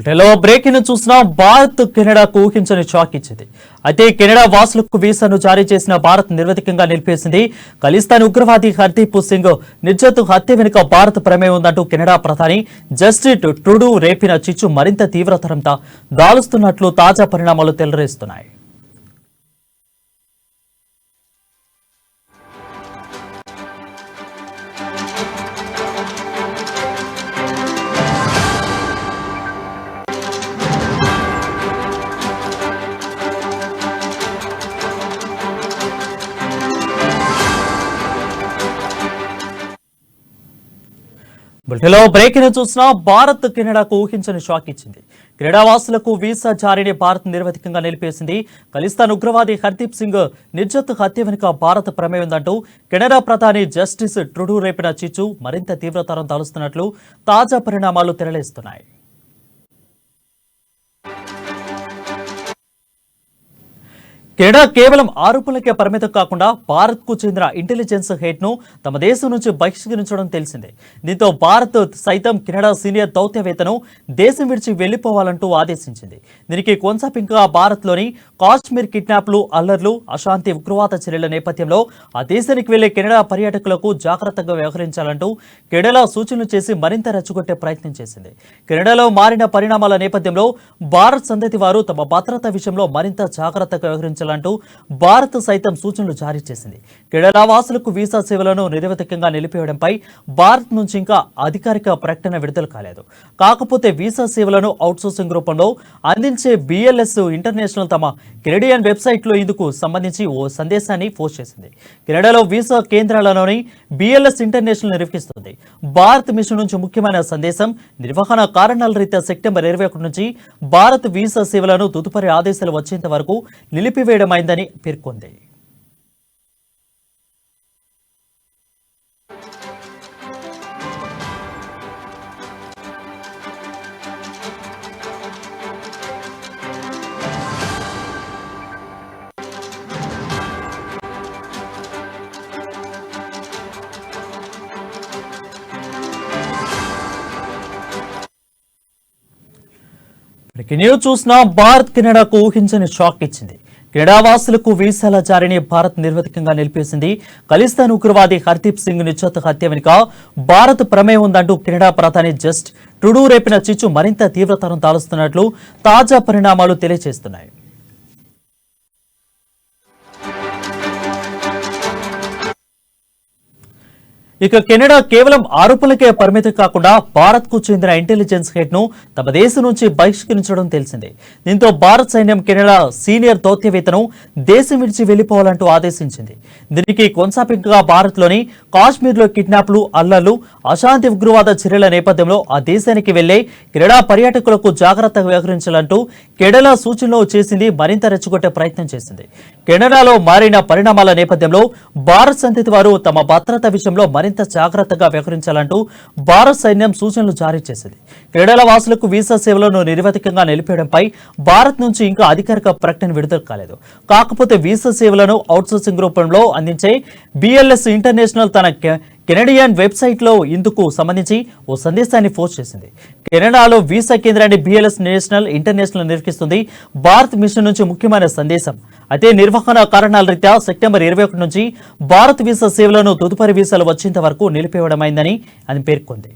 Hello breaking చూసిన భారత్ కెనడాకు ఊహించని shock ఇచ్చింది. అయితే కెనడా వాసులకు వీసాను జారీ చేసిన భారత్ నిర్వధికంగా నిలిపేసింది. ఖలిస్తాన్ ఉగ్రవాది హర్దీప్ సింగ్ నిర్జత్ హత్య వెనుక భారత్ ప్రమేయం ఉందంటూ కెనడా ప్రధాని జస్టిన్ ట్రూడూ రేపిన చిచ్చు మరింత తీవ్రతరంతో దాలుస్తున్నట్లు తాజా పరిణామాలు తెల్లరేస్తున్నాయి. బులెటిన్లో బ్రేకింగ్ చూసిన భారత్ కెనడాకు ఊహించని షాక్ ఇచ్చింది. కెనడా వాసులకు వీసా జారీని భారత్ నిర్వధికంగా నిలిపేసింది. ఖలిస్తాన్ ఉగ్రవాది హర్దీప్ సింగ్ నిర్జత్ హత్య వెనుక భారత్ ప్రమేయం ఉందంటూ కెనడా ప్రధాని జస్టిన్ ట్రూడూ రేపిన చిచ్చు మరింత తీవ్రతరం దాలుస్తున్నట్లు తాజా పరిణామాలు తెరలేస్తున్నాయి. కెనడా కేవలం ఆరోపణలకే పరిమితం కాకుండా భారత్ కు చెందిన ఇంటెలిజెన్స్ హెడ్ ను తమ దేశం నుంచి బహిష్కరించడం తెలిసిందే. దీంతో భారత్ సైతం కెనడా సీనియర్ దౌత్యవేత్తను దేశం విడిచి వెళ్లిపోవాలంటూ ఆదేశించింది. దీనికి కొనసాగింపుగా భారత్లోని కాశ్మీర్ కిడ్నాప్లు, అల్లర్లు, అశాంతి, ఉగ్రవాద చర్యల నేపథ్యంలో ఆ దేశానికి వెళ్లే కెనడా పర్యాటకులకు జాగ్రత్తగా వ్యవహరించాలంటూ కెనడా సూచనలు చేసి మరింత రెచ్చగొట్టే ప్రయత్నం చేసింది. కెనడాలో మారిన పరిణామాల నేపథ్యంలో భారత్ సంతతి వారు తమ భద్రత విషయంలో మరింత జాగ్రత్తగా వ్యవహరించాలంటూ భారత్ సైతం సూచనలు జారీ చేసింది. కెనడా వాసులకు వీసా సేవలను నిరవధికంగా నిలిపివేయడంపై భారత్ నుంచి ఇంకా అధికారిక ప్రకటన విడుదల కాలేదు. కాకపోతే వీసా సేవలను అవుట్సోర్సింగ్ రూపంలో అందించే బిఎల్ఎస్ ఇంటర్నేషనల్ తమ కెనడియన్ వెబ్సైట్లో ఇందుకు సంబంధించి ఓ సందేశాన్ని పోస్ట్ చేసింది. కెనడాలో వీసా కేంద్రాలలోని బిఎల్ఎస్ ఇంటర్నేషనల్ నిర్వహిస్తుంది. భారత్ మిషన్ నుంచి ముఖ్యమైన సందేశం, నిర్వహణ కారణాల రీత్యా సెప్టెంబర్ 21 నుంచి భారత్ వీసా సేవలను తదుపరి ఆదేశాలు వచ్చేంత వరకు నిలిపివేయడమైందని పేర్కొంది. న్యూస్ చూసిన భారత్ కెనడాకు ఊహించని షాక్ ఇచ్చింది. కెనడా వాసులకు వీసాల జారీని భారత్ నిర్వధికంగా నిలిపేసింది. ఖలిస్తాన్ ఉగ్రవాది హర్దీప్ సింగ్ నిర్జత్ హత్య వెనుక భారత్ ప్రమేయం ఉందంటూ కెనడా ప్రధాని జస్టిన్ ట్రూడూ రేపిన చిచ్చు మరింత తీవ్రతరం దాలుస్తున్నట్లు తాజా పరిణామాలు తెలియజేస్తున్నాయి. ఇక కెనడా కేవలం ఆరోపణలకే పరిమితం కాకుండా భారత్ కు చెందిన ఇంటెలిజెన్స్ హెడ్ ను తమ దేశం నుంచి బహిష్కరించడం తెలిసిందే. దీంతో భారత సైన్యం కెనడా సీనియర్ దౌత్యవేత్తను దేశం విడిచి వెళ్లిపోవాలంటూ ఆదేశించింది. దీనికి కొనసాగింపుగా భారత్లోని కాశ్మీర్లో కిడ్నాప్లు, అల్లర్లు, అశాంతి, ఉగ్రవాద చర్యల నేపథ్యంలో ఆ దేశానికి వెళ్లే కెనడా పర్యాటకులకు జాగ్రత్తగా వ్యవహరించాలంటూ కెనడా సూచనలు చేసింది మరింత రెచ్చగొట్టే ప్రయత్నం చేసింది. కెనడాలో మారిన పరిణామాల నేపథ్యంలో భారత్ సంతతి వారు తమ భద్రత విషయంలో మరింత జాగ్రత్తగా వ్యవహరించాలంటూ భారత సైన్యం సూచనలు జారీ చేసింది. కెనడా వాసులకు వీసా సేవలను నిరవధికంగా నిలిపేయడంపై భారత్ నుంచి ఇంకా అధికారిక ప్రకటన విడుదల కాలేదు. కాకపోతే వీసా సేవలను అవుట్సోర్సింగ్ రూపంలో అందించే బిఎల్ఎస్ ఇంటర్నేషనల్ తన కెనడియన్ వెబ్సైట్లో ఇందుకు సంబంధించి ఓ సందేశాన్ని పోస్ట్ చేసింది. కెనడాలో వీసా కేంద్రాన్ని బిఎల్ఎస్ ఇంటర్నేషనల్ నిర్వహిస్తుంది. భారత్ మిషన్ నుంచి ముఖ్యమైన సందేశం, అయితే నిర్వహణ కారణాల రీత్యా సెప్టెంబర్ 21 నుంచి భారత్ వీసా సేవలను తదుపరి వీసాలు వచ్చేంత వరకు నిలిపివేయడమైందని అని పేర్కొంది.